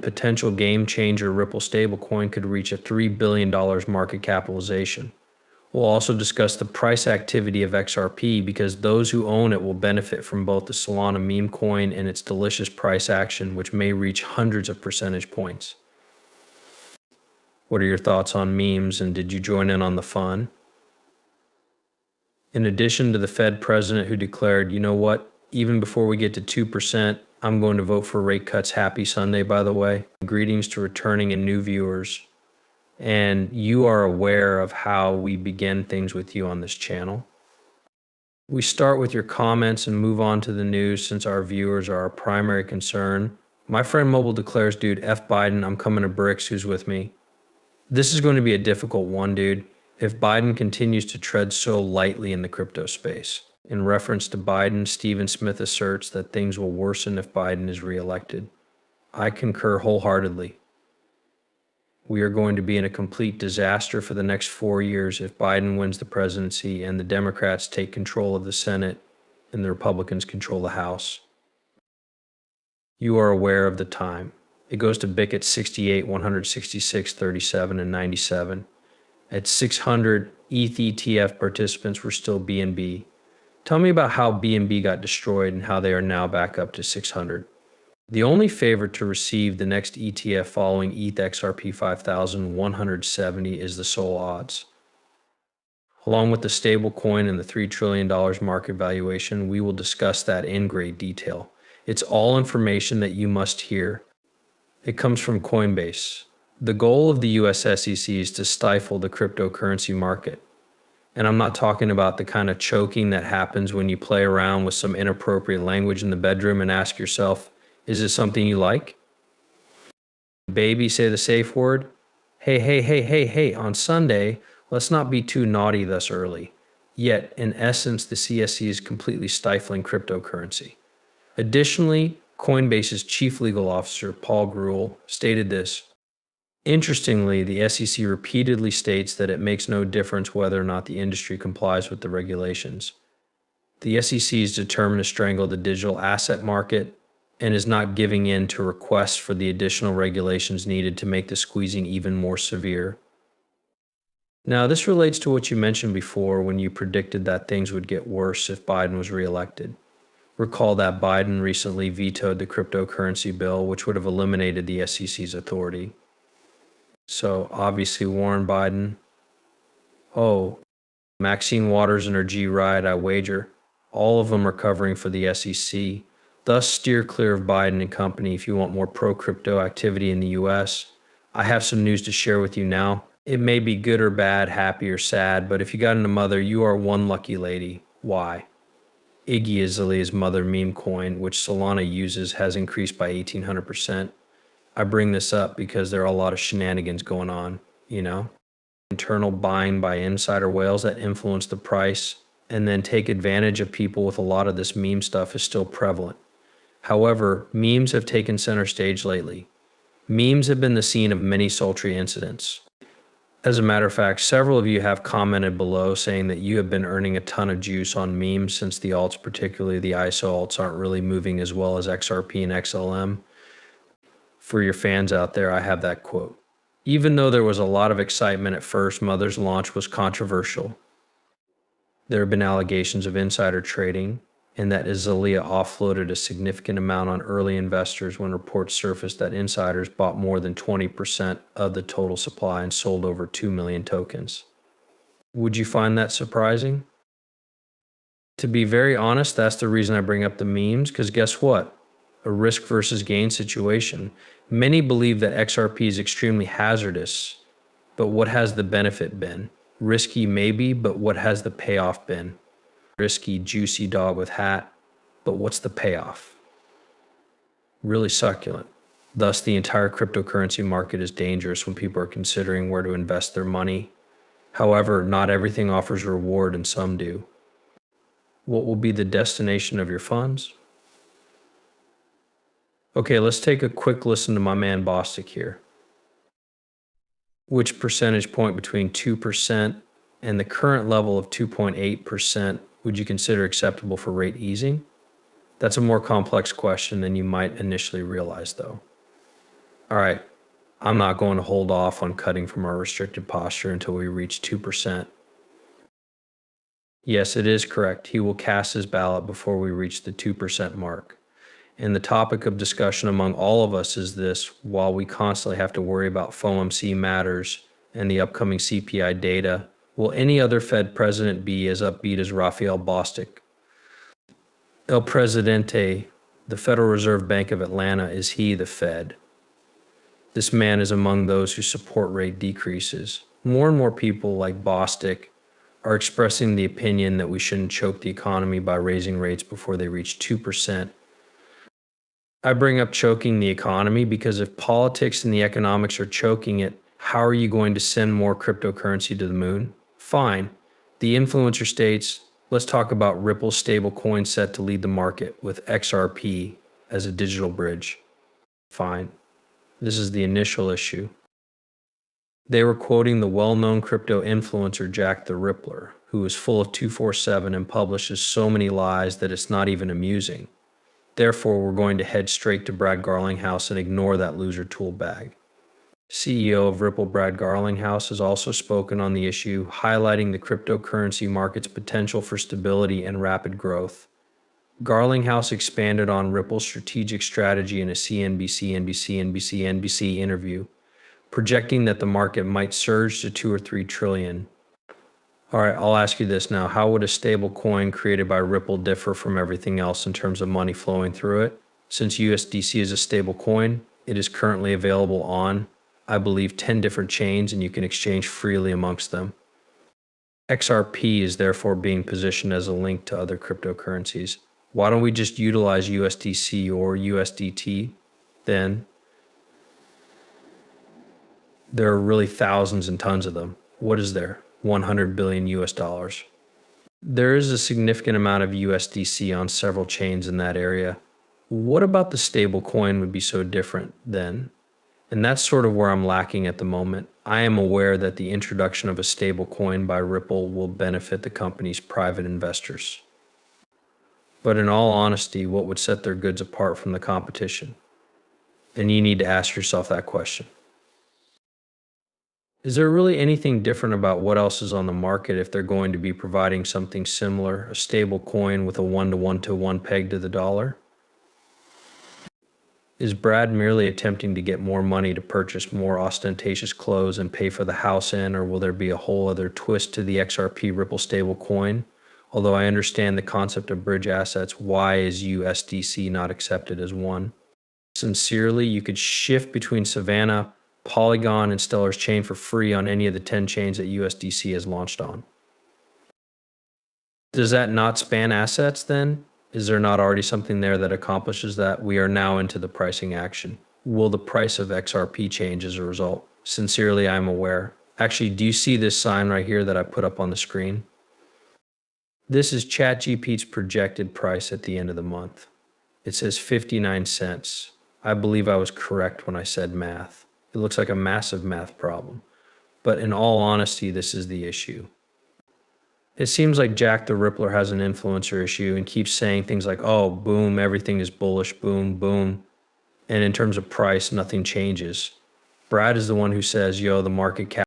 potential game changer Ripple stablecoin could reach a $3 billion market capitalization. We'll also discuss the price activity of XRP because those who own it will benefit from both the Solana meme coin and its delicious price action, which may reach hundreds of percentage points. What are your thoughts on memes, and did you join in on the fun? In addition to the Fed president who declared, you know what, even before we get to 2%, I'm going to vote for rate cuts. Happy Sunday, by the way. Greetings to returning and new viewers. And you are aware of how we begin things with you on this channel. We start with your comments and move on to the news since our viewers are our primary concern. My friend Mobile declares, dude, F Biden, I'm coming to Bricks, who's with me? This is going to be a difficult one, dude, if Biden continues to tread so lightly in the crypto space. In reference to Biden, Stephen Smith asserts that things will worsen if Biden is reelected. I concur wholeheartedly. We are going to be in a complete disaster for the next 4 years if Biden wins the presidency and the Democrats take control of the Senate and the Republicans control the House. You are aware of the time. It goes to BIC at 68, 166, 37, and 97. At 600, ETH ETF participants were still BNB. Tell me about how BNB got destroyed and how they are now back up to 600. The only favorite to receive the next ETF following ETH XRP 5,170 is the Sol odds. Along with the stable coin and the $3 trillion market valuation, we will discuss that in great detail. It's all information that you must hear. It comes from Coinbase. The goal of the US SEC is to stifle the cryptocurrency market. And I'm not talking about the kind of choking that happens when you play around with some inappropriate language in the bedroom and ask yourself, is this something you like? Baby, say the safe word. Hey, on Sunday, let's not be too naughty thus early. Yet, in essence, the CSE is completely stifling cryptocurrency. Additionally, Coinbase's chief legal officer, Paul Grewal, stated this. Interestingly, the SEC repeatedly states that it makes no difference whether or not the industry complies with the regulations. The SEC is determined to strangle the digital asset market and is not giving in to requests for the additional regulations needed to make the squeezing even more severe. Now, this relates to what you mentioned before when you predicted that things would get worse if Biden was reelected. Recall that Biden recently vetoed the cryptocurrency bill, which would have eliminated the SEC's authority. So obviously Warren Biden, Maxine Waters and her G-Ride, I wager, all of them are covering for the SEC. Thus steer clear of Biden and company if you want more pro-crypto activity in the US. I have some news to share with you now. It may be good or bad, happy or sad, but if you got a mother, you are one lucky lady. Why? Iggy Azalea's mother meme coin, which Solana uses, has increased by 1,800%. I bring this up because there are a lot of shenanigans going on, you know? Internal buying by insider whales that influence the price and then take advantage of people with a lot of this meme stuff is still prevalent. However, memes have taken center stage lately. Memes have been the scene of many sultry incidents. As a matter of fact, several of you have commented below saying that you have been earning a ton of juice on memes since the alts, particularly the ISO alts, aren't really moving as well as XRP and XLM. For your fans out there, I have that quote. Even though there was a lot of excitement at first, Mother's launch was controversial. There have been allegations of insider trading and that Azalea offloaded a significant amount on early investors when reports surfaced that insiders bought more than 20% of the total supply and sold over 2 million tokens. Would you find that surprising? To be very honest, that's the reason I bring up the memes, because guess what? A risk versus gain situation. Many believe that XRP is extremely hazardous, but what has the benefit been? Risky maybe, but what has the payoff been? Risky, juicy dog with hat, but what's the payoff? Really succulent. Thus, the entire cryptocurrency market is dangerous when people are considering where to invest their money. However, not everything offers reward and some do. What will be the destination of your funds? Okay, let's take a quick listen to my man Bostic here. Which percentage point between 2% and the current level of 2.8% would you consider acceptable for rate easing? That's a more complex question than you might initially realize, though. All right, I'm not going to hold off on cutting from our restricted posture until we reach 2%. Yes, it is correct. He will cast his ballot before we reach the 2% mark. And the topic of discussion among all of us is this: while we constantly have to worry about FOMC matters and the upcoming CPI data, will any other Fed president be as upbeat as Raphael Bostic? El Presidente, the Federal Reserve Bank of Atlanta, is he the Fed? This man is among those who support rate decreases. More and more people like Bostic are expressing the opinion that we shouldn't choke the economy by raising rates before they reach 2%. I bring up choking the economy because if politics and the economics are choking it, how are you going to send more cryptocurrency to the moon? Fine. The influencer states, let's talk about Ripple's stablecoin set to lead the market with XRP as a digital bridge. Fine. This is the initial issue. They were quoting the well-known crypto influencer Jack the Rippler, who is full of 247 and publishes so many lies that it's not even amusing. Therefore, we're going to head straight to Brad Garlinghouse and ignore that loser tool bag. CEO of Ripple Brad Garlinghouse has also spoken on the issue, highlighting the cryptocurrency market's potential for stability and rapid growth. Garlinghouse expanded on Ripple's strategic strategy in a CNBC interview, projecting that the market might surge to 2 or 3 trillion. All right, I'll ask you this now. How would a stable coin created by Ripple differ from everything else in terms of money flowing through it? Since USDC is a stable coin, it is currently available on, I believe, 10 different chains, and you can exchange freely amongst them. XRP is therefore being positioned as a link to other cryptocurrencies. Why don't we just utilize USDC or USDT then? There are really thousands and tons of them. What is there? 100 billion US dollars. There is a significant amount of USDC on several chains in that area. What about the stable coin would be so different then? And that's sort of where I'm lacking at the moment. I am aware that the introduction of a stable coin by Ripple will benefit the company's private investors. But in all honesty, what would set their goods apart from the competition? And you need to ask yourself that question. Is there really anything different about what else is on the market if they're going to be providing something similar, a stable coin with a 1-to-1-to-1 peg to the dollar? Is Brad merely attempting to get more money to purchase more ostentatious clothes and pay for the house in, or will there be a whole other twist to the XRP Ripple stable coin? Although I understand the concept of bridge assets, why is USDC not accepted as one? Sincerely, you could shift between Savannah, Polygon, and Stellar's chain for free on any of the 10 chains that USDC has launched on. Does that not span assets then? Is there not already something there that accomplishes that? We are now into the pricing action. Will the price of XRP change as a result? Sincerely, I'm aware. Actually, do you see this sign right here that I put up on the screen? This is ChatGPT's projected price at the end of the month. It says 59 cents. I believe I was correct when I said math. It looks like a massive math problem. But in all honesty, this is the issue. It seems like Jack the Rippler has an influencer issue and keeps saying things like, oh, boom, everything is bullish, boom, boom. And in terms of price, nothing changes. Brad is the one who says, yo, the market cap